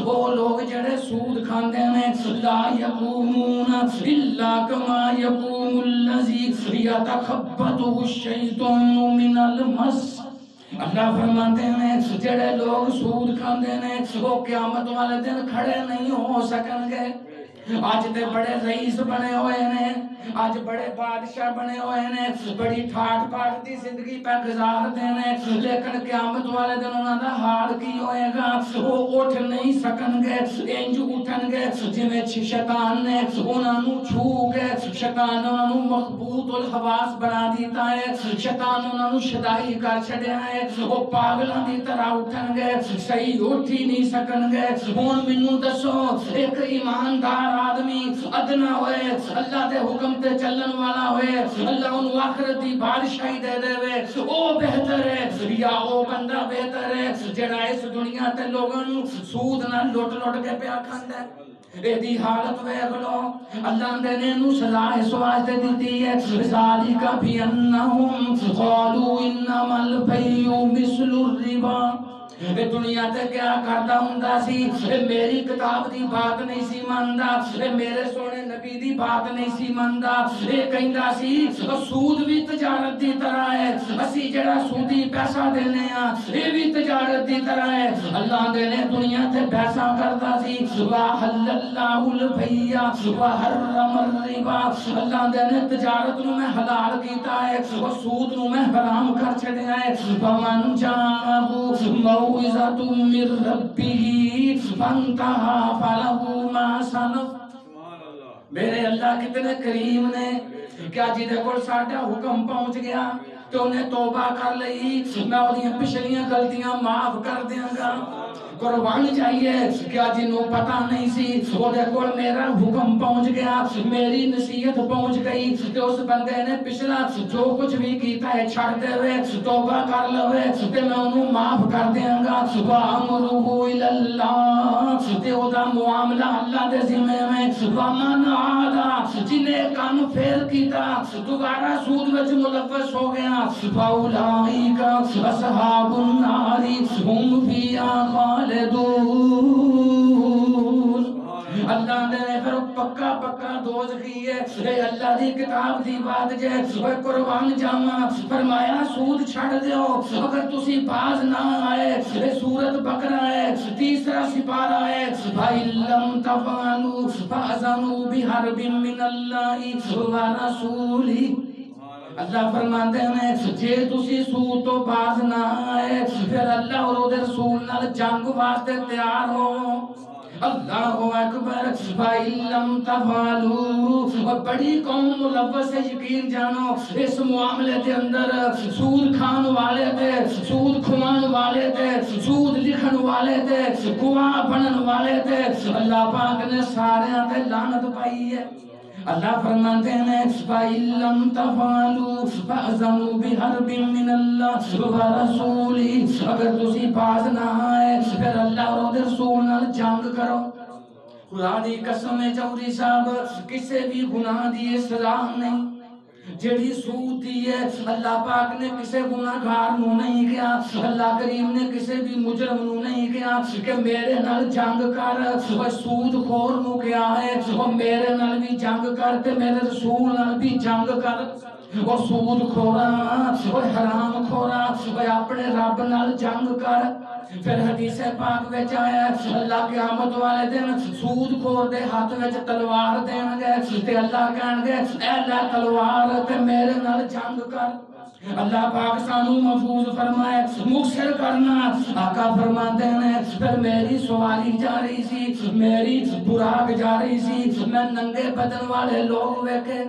وہ لوگ جڑے سود کھاندے نے، لا یقومون الا کما یقوم الذی یتخبطہ الشیطان من المس۔ اللہ فرماتے ہیں جڑے لوگ سود کھاندے نے وہ قیامت والے دن کھڑے نہیں ہو سکن گے۔ آج تے بڑے رئیس بنے ہوئے نے، آج بڑے بادشاہ بنے ہوئے نے، بڑی ٹھاٹ پاٹ دی زندگی پہ گزار دینے، لیکن قیامت والے دن انہاں دا حال کی ہوئے گا، وہ اٹھ نہیں سکن گے، انج اٹھن گے جویں شیطان نے انہاں نوں چھو کے، شیطان انہاں نوں مخبوط الحواس بنا دیتا ہے، شیطان انہاں نوں شدائی کر چھڑیا ہے، وہ پاگلاں دی طرح اٹھن گے، صحیح اٹھ ہی نہیں سکن گے۔ ہن مینوں دسو ایک ایماندار آدمی ادنا ہوئے، اللہ دے حکم تے چلن والا ہوئے، اللہ انہوں آخرت دی بادشاہی دے دے وے، او بہتر ہے یا او بندہ بہتر ہے جڑا اس دنیا تے لوگاں نوں سود نہ لٹ لٹ کے پیا کھاندا ہے؟ اے دی حالت ویکھ لو، اللہ نے انہوں سزا اس واسطے دیتی ہے، ذالک بانہم قالوا انما البیع مثل الربا۔ اے دنیا تے کیا کردا ہوندا سی، اے میری کتاب دی بات نہیں سی مندا، اے میرے سونے نبی دی بات نہیں سی مندا، اے کہندا سی سود بھی تجارت دی طرح ہے، اسی جڑا سودی پیسہ دینے ہاں اے بھی تجارت دی طرح ہے۔ اللہ دے نے دنیا تے پیسہ کردا سی، وَأَحَلَّ اللَّهُ الْبَيْعَ وَحَرَّمَ الرِّبَا، اللہ دے نے تجارت نو میں حلال کیتا ہے اور سود نو میں حرام کر چھڑیا ہے۔ فَمَنْ جَاءَهُ موعظۃ من ربہ فانتہى فلہ ما سلف۔ میرے اللہ کتنے کریم نے، کیا جدے کول ساڈا حکم پہنچ گیا تو انہیں توبہ کر لئی، میں وہ پچھلیاں غلطیاں معاف کر دیاں گا۔ قربان جائیے کیا جنوں پتہ نہیں سی وہ دے کول میرا حکم پہنچ گیا میری نصیحت پہنچ گئی تے اس بندے نے پچھلا جو کچھ بھی کیتا ہے چھڑ دے وے توبہ کر لوے تے میں انہوں معاف کر دیاں گا وَأَمْرُهُ إِلَى اللَّهِ تے او دا معاملہ اللہ دے ذمہ میں وَمَنْ عَادَ جنہیں کام پھیر کیتا دوبارہ سود وچ ملوث ہو گیا فَأُولَئِكَ أَصْحَابُ النَّارِ هُمْ فِيهَا خَالِدُونَ اللہ نے پھر پکا پکا دوزخی ہے اے اللہ دی کتاب دی بات جے اے قربان جاواں فرمایا سود چھڑ دیو اگر تسی باز نہ آئے اے سورت بقرہ ہے تیسرا سپارہ ہے فَإِن لَّمْ تَفْعَلُوا فَأْذَنُوا بِحَرْبٍ مِّنَ اللَّهِ وَرَسُولِهِ اللہ فرماتے ہیں جے تسی سود تو باز نہ آئے پھر اللہ اور دے رسول نال جنگ واسطے تیار ہو اللہ اکبر فَإِن لَّمْ تَفْعَلُوا اور بڑی قوم ملوث ہے یقین جانو اس معاملے کے اندر سود کھان والے تھے سود کھوان والے تھے سود لکھن والے تھے گواہ بنن والے تھے اللہ پاک نے سارے تے لعنت پائی ہے اللہ فرماتے ہیں فَإِن لَّمْ تَفْعَلُوا فَأْذَنُوا بِحَرْبٍ مِّنَ اللَّهِ وَرَسُولِهِ اگر تسی باز نہ آئے پھر اللہ اور رسول نال جنگ کرو خدا دی قسم چوری صاحب کسے بھی گناہ دی سزا نہیں جڑی سود دی ہے اللہ پاک نے کسے گناہگار نو نہیں کیا اللہ کریم نے کسے بھی مجرم نو نہیں کیا کہ میرے نال جنگ کر وہ سود خور نو کیا ہے وہ میرے نال بھی جنگ کر تے میرے رسول نال بھی جنگ کر وہ سود کھورا وہ حرام کھورا وہ اپنے رب نال جنگ کر پھر حدیث پاک وچ آیا اللہ قیامت والے دن سود خور دے ہاتھ وچ تلوار دین گے تے اللہ کہن گے اے اللہ تلوار تے میرے نال جنگ کر اللہ پاک سانو محفوظ فرمائے مکسر کرنا آقا فرماتے ہیں پھر میری سواری جا رہی سی میری براق جا رہی سی میں ننگے بدن والے لوگ ویکھے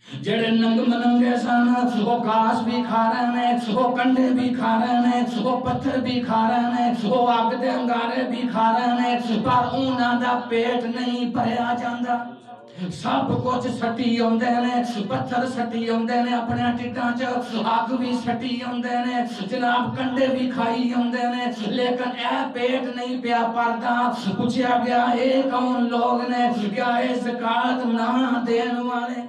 جڑے ننگ مننگے سن وہ گھاس بھی کھا رہے ہیں وہ کنڈے بھی کھا رہے ہیں وہ پتھر بھی کھا رہے ہیں وہ اگ دے انگارے بھی کھا رہے ہیں پر انہاں دا پیٹ نہیں بھریا جاندا سب کچھ سٹی ہوندے نے پتھر سٹی ہوندے نے اپنے ٹٹاں چ اگ بھی سٹی ہوندے نے جناب کنڈے بھی کھائی ہوندے نے لیکن اے پیٹ نہیں پیا پردا پوچھا گیا اے کون لوگ نے کیا اے زکات نہ دین والے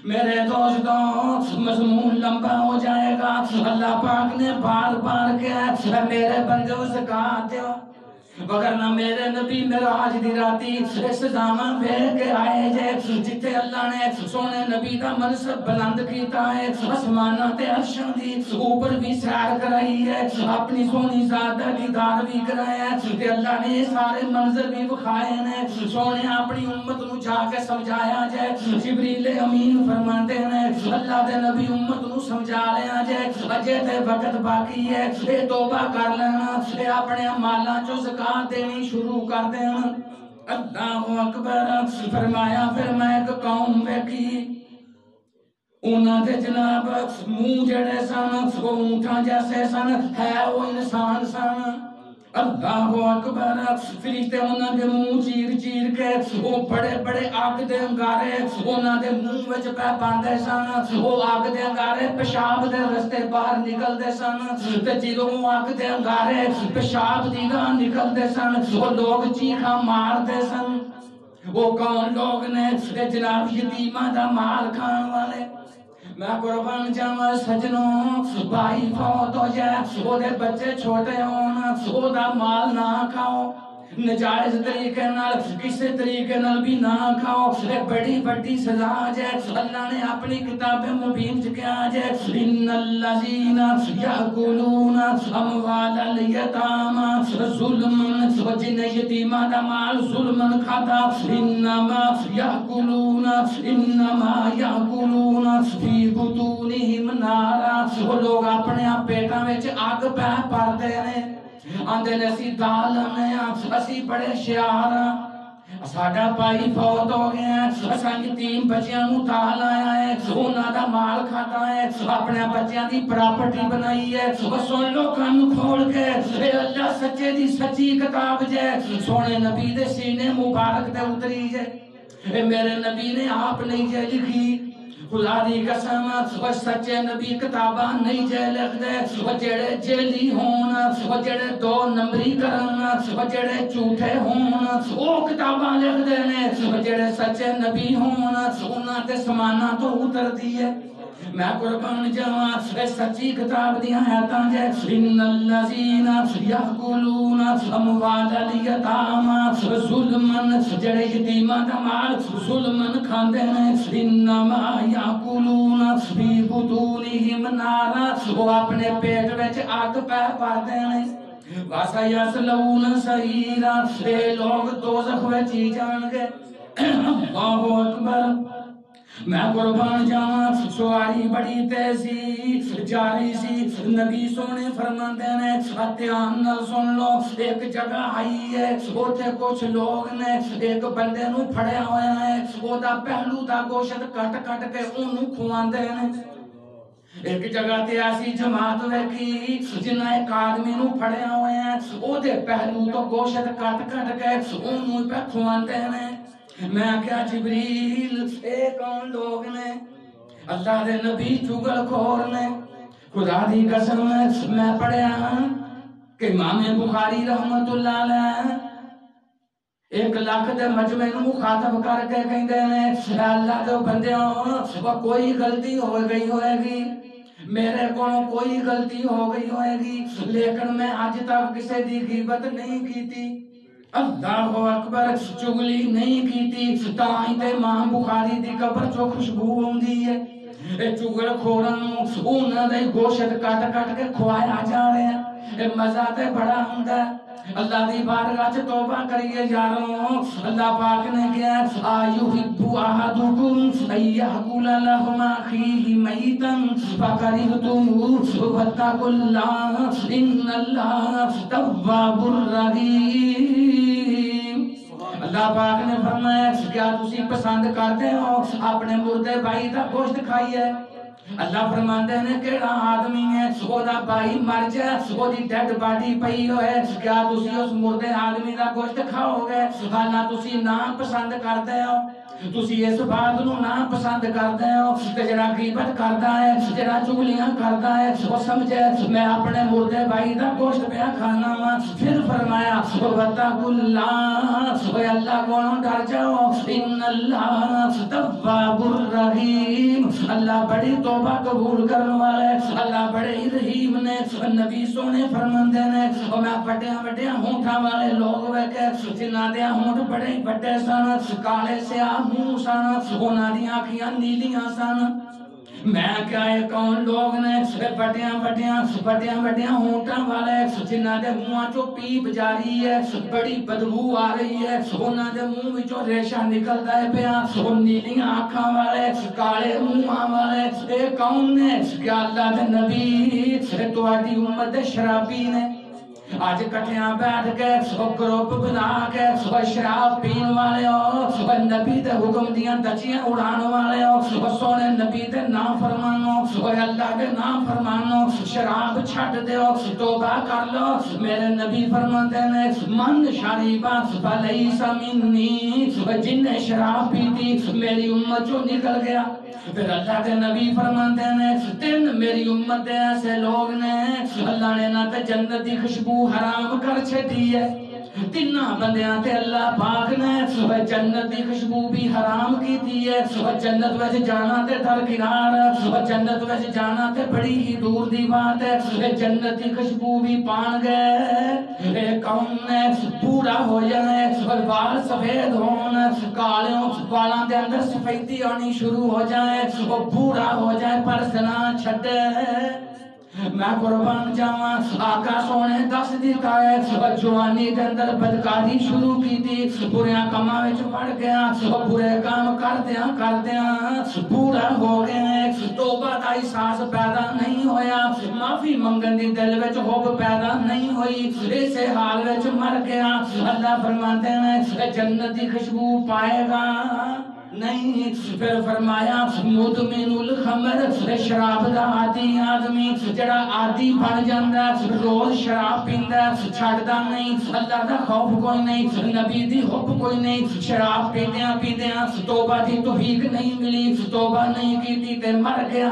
میرے دوستوں مضمون لمبا ہو جائے گا اللہ پاک نے بار بار کہا میرے بندے زکات دیو وگرنہ میرے نبی معراج دی راتی اس زمان پھیر کے آئے جے جتے اللہ نے سونے نبی دا منصب بلند کیتا ہے آسمانہ تے عرشاں دی اوپر بھی سیر کرائی ہے اپنی سونی ذات دا دیدار بھی کرایا ہے تے اللہ نے سارے منظر بھی بخائے ہیں سونے اپنی امت نو جا کے سمجھایا جائے جبریل امین فرماتے ہیں اللہ دے نبی امت نو سمجھا لیا جائے اجے تے وقت باقی ہے اے توبہ کر لینا اے اپنے مالاں چوں زکات دینی شروع کر دیں اللہ اکبر فرمایا پھر میں ایک قوم ویکھی انہاں دے جناب منہ جڑے سن وہ اونٹاں جیسے سن ہے وہ انسان سن اللہ اکبر فرشتے انہاں دے منہ چیر چیر کے وہ بڑے بڑے آگ دے انگارے انہاں دے منہ وچ پہ پاندے سن وہ آگ دے انگارے پیشاب دے رستے باہر نکل دے سن تے جدوں آگ دے انگارے پیشاب دی گاہ نکل دے سن وہ لوگ چیخاں مار دے سن وہ کون لوگ نے جناب یتیماں دا مال کھان والے میں قربان جاواں سجنوں بھائی فوت ہو جائے وہ دے بچے چھوٹے ہون وہ دا مال نہ کھاؤ نجائز طریقے نال کسی طریقے نال بھی نہ کھاؤ ایک بڑی بڑی سزا جائے اللہ نے اپنی کتاب مبین کیا جائے ان الذین یاکلون اموال الیتامی ظلما وجن یتیمہ دا مال ظلما کھاتا انما یاکلون فی بطونہم نارا وہ لوگ اپنے پیٹاں وچ آگ پہ پردے نے آندے نے اسی دال نے اسی بڑے شیار ساڈا بھائی فوت ہو گیا ہے، اساں یتیم بچیاں نوں تال آیا ہے، انہاں دا مال کھاتا ہے، اپنے بچیاں دی پراپرٹی بنائی ہے۔ سن لو کان کھول کے، اے اللہ سچے دی سچی کتاب جے، سونے نبی دے سینے مبارک تے اتری جے، اے میرے نبی نے آپ نہیں جے لکھی، خدا دی قسم وہ سچے نبی کتاباں نہیں جے لکھ دے، وہ جڑے جیلی ہون، وہ جڑے دو نمبری کرن، وہ جڑے جھوٹے ہون، وہ کتاباں لکھ دے نے، وہ جڑے سچے نبی ہون انہاں تے سمانہ تو اتر دیئے۔ میں قربان جاواں اے سچی کتاب دیاں آیاتاں جے، ان الذین یاکلون اموال الیتامی ظلما، جڑے یتیماں دا مال ظلمن کھاندے نے، انما یاکلون فی بطونہم نارا، وہ اپنے پیٹ وچ اگ پہ پاندے نے، وَسَيَصْلَوْنَ سَعِیرًا، اے لوگ دوزخ وچ ہی جان گے۔ اللہ اکبر۔ میں قربان جاواں سواری بڑی تیزی جاری سی، نبی سونے فرماندے نے دھیان نال سن لو، ایک جگہ آئی ہے، اوتھے کچھ لوگ نے ایک بندے نو پھڑیا ہویا ہے، او دا پہلو دا گوشت کٹ کٹ کے اونوں کھواندے نے۔ ایک جگہ تے ایسی جماعت ویکھی جنہاں ایک آدمی نو پھڑیا ہوئے ہیں، او دے پہلو تو گوشت کٹ کٹ کے اونوں پہ کھواندے نے۔ میں کیا جبریل اے کون لوگ نے؟ اللہ دے نبی چگل خور نے۔ خدا دی قسم میں پڑھیا کہ امام بخاری رحمت اللہ علیہ 1 لاکھ دے مجمع نو مخاطب کر کے کہندے نے اے اللہ دے بندیاں کوئی غلطی ہو گئی ہوئے گی، میرے کو کوئی غلطی ہو گئی ہوئے گی، لیکن میں آج تک کسی دی غیبت نہیں کیتی، اللہ اکبر، چگلی نہیں کیتی، تائیں تے امام بخاری دی قبر چو خوشبو ہوندی ہے۔ اے چگل کھورن انہاں دے گوشت کٹ کٹ کے کھوایا جا رہے ہیں، اے مزہ تے بڑا ہوندا ہے۔ اللہ دی بارگاہ چ توبہ کریے یارو، اللہ پاک نے کہا آیحب احدکم ان یاکل لحم اخیہ میتا فکرہتموہ واتقوا اللہ ان اللہ تواب الرحیم۔ اللہ پاک نے فرمایا کیا تسی پسند کرتے ہو اپنے مردے بھائی دا گوشت کھائیے؟ اللہ فرماندے نے کیڑا آدمی ہے او دا بھائی مر جائے، او دی ڈیڈ باڈی پئی ہوئے، کیا تسی اس مردے آدمی دا گوشت کھاؤ گے؟ حالانکہ تسی نہ پسند کرتے ہو، تسی اس بات نو نہ پسند کرتے ہو کہ جڑا غیبت کرتا ہے، جڑا چگلیاں کرتا ہے، وہ سمجھے میں اپنے مردے بھائی دا گوشت پیا کھانا ہوں۔ پھر فرمایا واتقوا اللہ، اے اللہ کو ڈر جاؤ، ان اللہ تواب الرحیم، اللہ بڑی توبہ قبول کرنے والے، اللہ بڑے ہی رحیم نے۔ نبی سونے فرماندے نے اور میں بڑیاں بڑیاں ہونٹاں والے لوگ ویکھے جنہاں دے ہونٹ بڑے ہی بڑے سن، کالے سیاہ منہ سن، انہاں دی آنکھیاں نیلیاں سن۔ میں کیا یہ کون لوگ نے بڑیاں بڑیاں ہونٹاں والے جنہاں دے منہاں چوں پیپ جاری ہے، بڑی بدبو آ رہی ہے، انہاں دے منہ وچوں ریشہ نکلدا ہے پیا، ان نیلیاں آنکھاں والے کالے منہاں والے اے کون نے؟ کیا اللہ دے نبی تہاڈی امت دے شرابی نے؟ آج کٹھیاں بیٹھ کے گروپ بنا کے شراب پین والے ہو، نبی دے حکم دیاں دچیاں اڑان والے ہو، سونے نبی دے نام فرمانو، اللہ دے نام فرمانو، شراب چھٹ دیو، توبہ کر لو۔ میرے نبی فرماتے ہیں من شریبا فلیس منی، جن نے شراب پیتی میری امت جو نکل گیا۔ پھر اللہ کے نبی فرماتے ہیں 3 میری امت دے ایسے لوگ نے اللہ نے نہ تے جنت دی خوشبو حرام کر چھڈی ہے، 3 بندیاں تے اللہ پاک نے جنت دی خوشبو بھی حرام کیتی ہے۔ جنت وچ جانا تے درکنار، جنت وچ جانا تے بڑی ہی دور دی بات ہے، جنت دی خوشبو بھی پان گئے۔ اے کون نے بوڑھا ہو جائے اور بال سفید ہون، کالیوں بالاں دے اندر سفیدی آنی شروع ہو جائے، وہ بوڑھا ہو جائے پر زنا چھڈے، میں قربان جاواں آقا سونے دس دیتا ہے جوانی دے اندر بدکاری شروع کی تھی بریاں کاماں وچ پڑ گیا برے کام کردیاں پورا ہو گئے توبہ دا احساس پیدا نہیں ہویا معافی منگن دی دل وچ ہوب پیدا نہیں ہوئی اسے حال وچ مر گیا اللہ فرماتے ہیں جنت دی خوشبو پائے گا نہیں پھر فرمایا مدمن الخمر شراب دا عادی آدمی جڑا عادی بن جاندا روز شراب پیندا چھڑدا نہیں اللہ دا خوف کوئی نہیں نبی دی حب کوئی نہیں شراب پیندیاں توبہ دی توفیق نہیں ملی توبہ نہیں کیتی تے مر گیا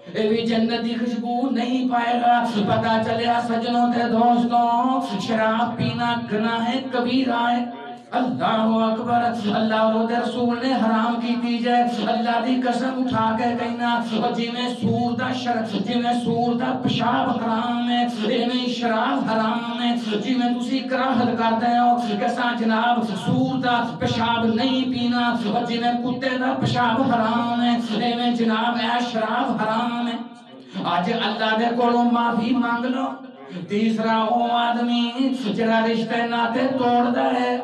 اے بھی جنت دی خوشبو نہیں پائے گا پتہ چلیا سجنوں تے دوستوں شراب پینا گناہ کبیرہ ہے اللہ اکبر اللہ اور رسول نے حرام کی جائے اللہ دی قسم اٹھا کے کہنا جی میں سور دا پیشاب حرام ہے میں شراب حرام ہے جی میں تسی کراہت کرتے ہو کسا جناب سور دا پیشاب نہیں پینا جی میں کتے دا پیشاب حرام ہے میں جناب اے شراب حرام ہے آج اللہ دے کولوں معافی مانگ لو تیسرا وہ آدمی جڑا رشتے ناتے توڑدا ہے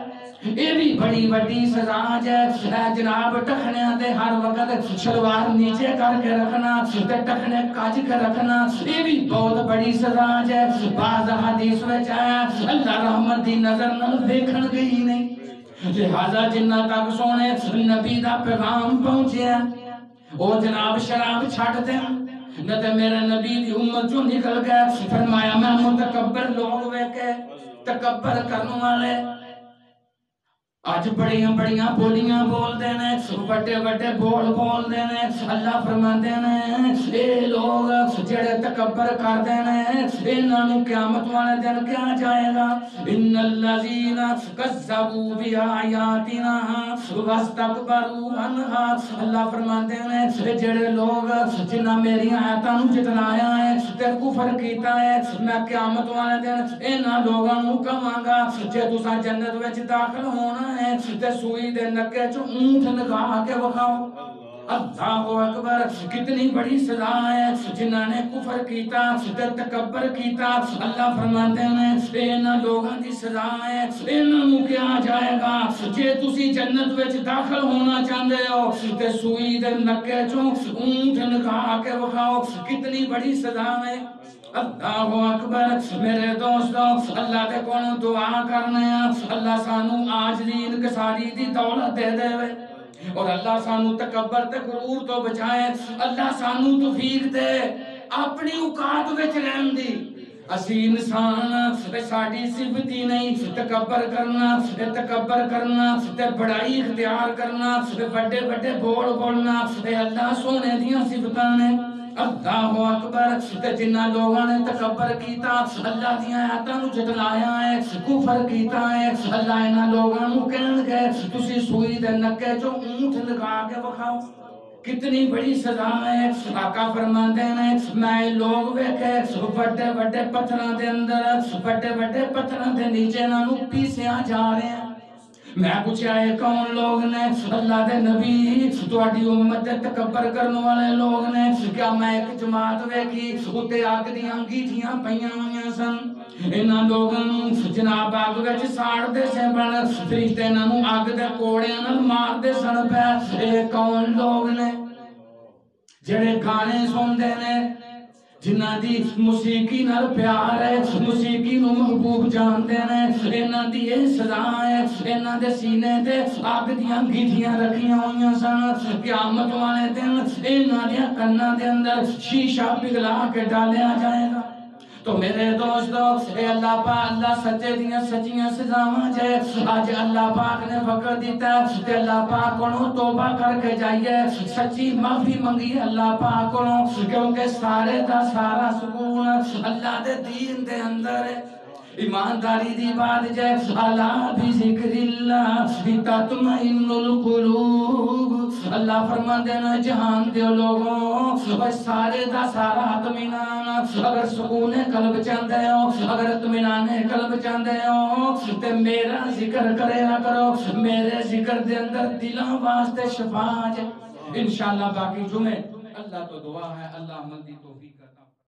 یہ بھی بڑی بڑی سزا ہے جناب ٹخنیاں دے ہر وقت شلوار نیچے کر کے رکھنا تے ٹخنے کج کے رکھنا یہ بھی بہت بڑی سزا ہے بعض حدیث میں آیا اللہ رحمت دی نظر نال دیکھن گئی نہیں لہذا جنہ تک سونے نبی دا پیغام پہنچیا او جناب شراب چھٹ دیں نہ تے میرے نبی دی امت جو نکل گیا فرمایا میں متکبر لوگ ویکھے تکبر کرنے والے آج بڑیاں بڑیاں بولیاں بول دینے بڑے بڑے بول دینے اللہ فرمان دینے اے لوگ جڑے تکبر کر دینے انہوں قیامت والے دن کیا جائے گا ان الذین کذبوا بآیاتنا واستکبروا عنہا اللہ فرمان دینے جڑے لوگ جنہ میری آیاتاں نو جتلایا ہے تے کفر کیتا ہے میں قیامت والے دن انہاں لوگاں نو کہاں گا جے تساں جنت وچ داخل ہونا تے سوئی دے نکے چ اونٹ نگاہ کے بخاؤ اللہ اکبر کتنی بڑی سزا ہے جنہاں نے کفر کیتا تے تکبر کیتا اللہ فرماتے ہیں انہاں لوگاں دی سزا ہے انہاں نو کیا جائے گا جے تسی جنت وچ داخل ہونا چاہندے ہو تے سوئی دے نکے چ اونٹ نگاہ کے بخاؤ کتنی بڑی سزا ہے اللہ اکبر میرے دوستو اللہ دے کونوں دعا کرنے اللہ سانو آج دی انکساری دی دولت دے دے اور اللہ سانو تکبر تے غرور تو بچائے اللہ سانو توفیق دے اپنی اوقات وچ رہن دی اسی انسان ساڈی صفت ہی نہیں تکبر کرنا تے بڑائی اختیار کرنا بڑے بڑے بولنا اے اللہ سونے دیاں صفتاں نے اللہ اکبر تے جنہ لوگاں نے تکبر کیتا اللہ دیاں آیاتاں نو جھٹلایا ہے کفر کیتا ہے اللہ انہاں لوگاں نو کہن گے تسی سوئی دے نکے چوں اونٹ لگا کے بکھاؤ کتنی بڑی سزا ہے آقا فرماتے ہیں میں لوگ ویکھے بڑے بڑے پتھراں دے اندر بڑے بڑے پتھراں دے نیچے نانو پیسیاں جا رہے ہیں میں پوچھا ہے کون لوگ نے اللہ دے نبی تواڈی امت تے تکبر کرنے والے لوگ نے کیا میں ایک جماعت ویکھی اوتے اگ دیاں انگیٹھیاں پئیاں ہوئیاں سن انہاں لوگاں نوں جناب اگ وچ ساڑ دے سن فرشتے انہاں نوں اگ دے کوڑیاں نال مار دے سن پے اے کون لوگ نے جڑے گانے سندے نے جنہ دی موسیقی نال پیار ہے موسیقی نو محبوب جانتے ہیں انہاں دی یہ سزا ہے انہاں دے سینے تے اگ دیاں انگیٹھیاں رکھیاں ہوئیاں سن قیامت والے دن انہاں دیاں کناں دے اندر شیشہ پگھلا کے ڈالیا جائے گا تو میرے دوستو اے اللہ پاک اللہ سچے دیاں سچیاں سزاواں جے آج اللہ پاک نے وقت دیتا ہے تے اللہ پاک کو توبہ کر کے جائیے سچی معافی منگی اللہ پاک کو کیونکہ سارے دا سارا سکون اللہ دے دین دے اندر ہے ایمانداری دی بات جے اللہ بھی ذکر اللہ تطمئن القلوب اللہ فرماندے نا جہان دے لوگوں بس سارے دا سارا اطمینان اگر سکون قلب چاہندے ہو اگر اطمینان قلب چاہندے ہو تے میرا ذکر کرے نہ کرو میرے ذکر دے اندر دلاں واسطے شفا ہے انشاءاللہ باقی جمعے اللہ تو دعا ہے اللہ عمل دی توفیق عطا